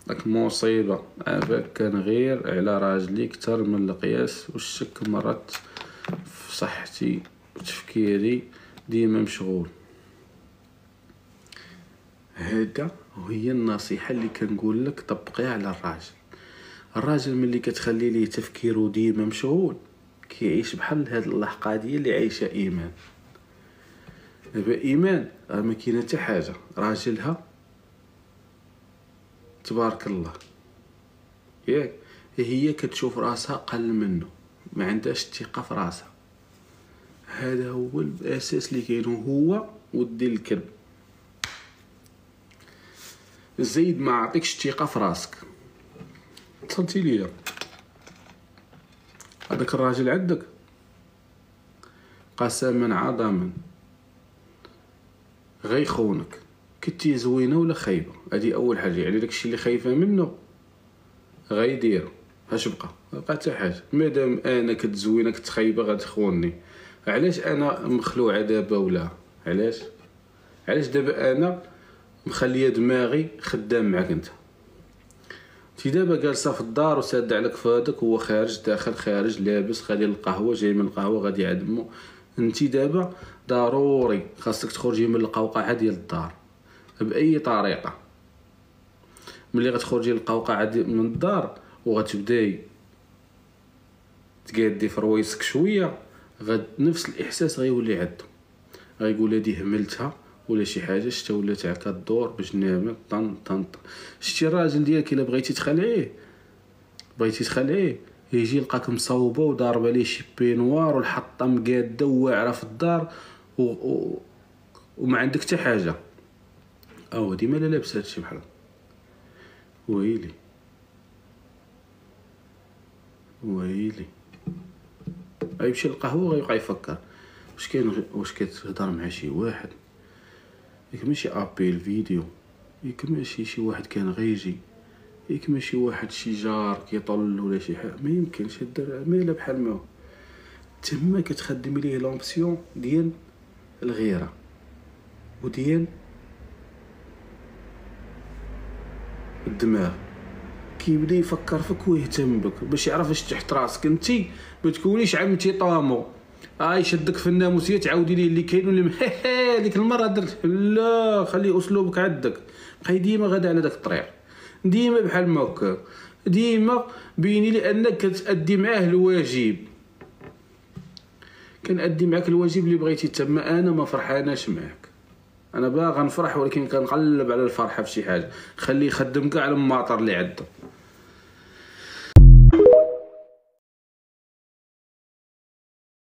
داك مصيبة. عافاك كنغير على راجلي كتر من القياس، والشك مرات في صحتي وتفكيري ديما مشغول. هذا وهي النصيحة اللي كنقول لك طبقيها على الراجل ملي كتخلي ليه تفكيره ديما مشغول كيعيش بحال هاد اللحقة ديال اللي عايشة ايمان. دابا ايمان ما كاينه حتى حاجه، راجلها تبارك الله ياك، هي كتشوف راسها قل منه، ما عندهاش الثقه في راسها. هذا هو الاساس اللي كاين، هو ودي الكلب. زيد ما عطيكش الثقه في راسك. اتصلتي ليا هذاك الراجل عندك قسما عظما غيخونك، كنتي زوينه ولا خايبه. هذه اول حاجه، يعني داكشي اللي خايفه منه غيديرو. اش بقى حتى حاجه. مادام انا كنت زوينه كنت خايبه غتخونني، علاش انا مخلوعه دابا؟ ولا علاش دابا انا مخليه دماغي خدام معاك انت؟ انت دابا جالسه في الدار وساد عليك فادك، هو خارج داخل خارج لابس خالي القهوه جاي من القهوه غادي يعدمو. انت دابا ضروري خاصك تخرجي من القوقعه ديال الدار باي طريقه. ملي غتخرجي للقوقعه من الدار وغتبداي تقادي في رويسك شويه، نفس الاحساس غيولي عندو، غيقول هادي هملتها ولا شي حاجه شتا ولات هكا الدور بجنامه طن طن. شتي الراجل ديالك الا بغيتي تخلعيه يجي يلقاك مصوبه وضاربه ليه شي بينوار والحطه مقاده وواعره في الدار وما عندك حتى حاجه. ديما لا لابس هادشي بحال ويلي غيمشي للقهوه غيبقى يفكر واش كاين، واش كتهضر مع شي واحد، ياك ماشي ابيل فيديو، ياك ماشي شي واحد كان غيجي، ياك ماشي واحد شي جار كيطل ولا شي حاجه. ما يمكنش الدرع مالا بحال ما هو. تما كتخدم ليه لومبسيون ديال الغيره وديال الدماغ، كيبدا يفكر فيك ويهتم بك باش يعرف اش تحت راسك. انتي ما تكونيش عمتي طامو يشدك في الناموسيه تعاودي ليه اللي كاين واللي ديك المره درت. لا، خلي اسلوبك عندك، بقاي ديما غادا على داك الطريق، ديما بحال ما هكا، ديما بيني لي انك كتادي معاه الواجب. كنادي معاك الواجب اللي بغيتي. تما انا ما فرحاناش معاك، انا باغا نفرح ولكن كنقلب على الفرحه في شي حاجه. خليه يخدم كاع على الماطر اللي عنده.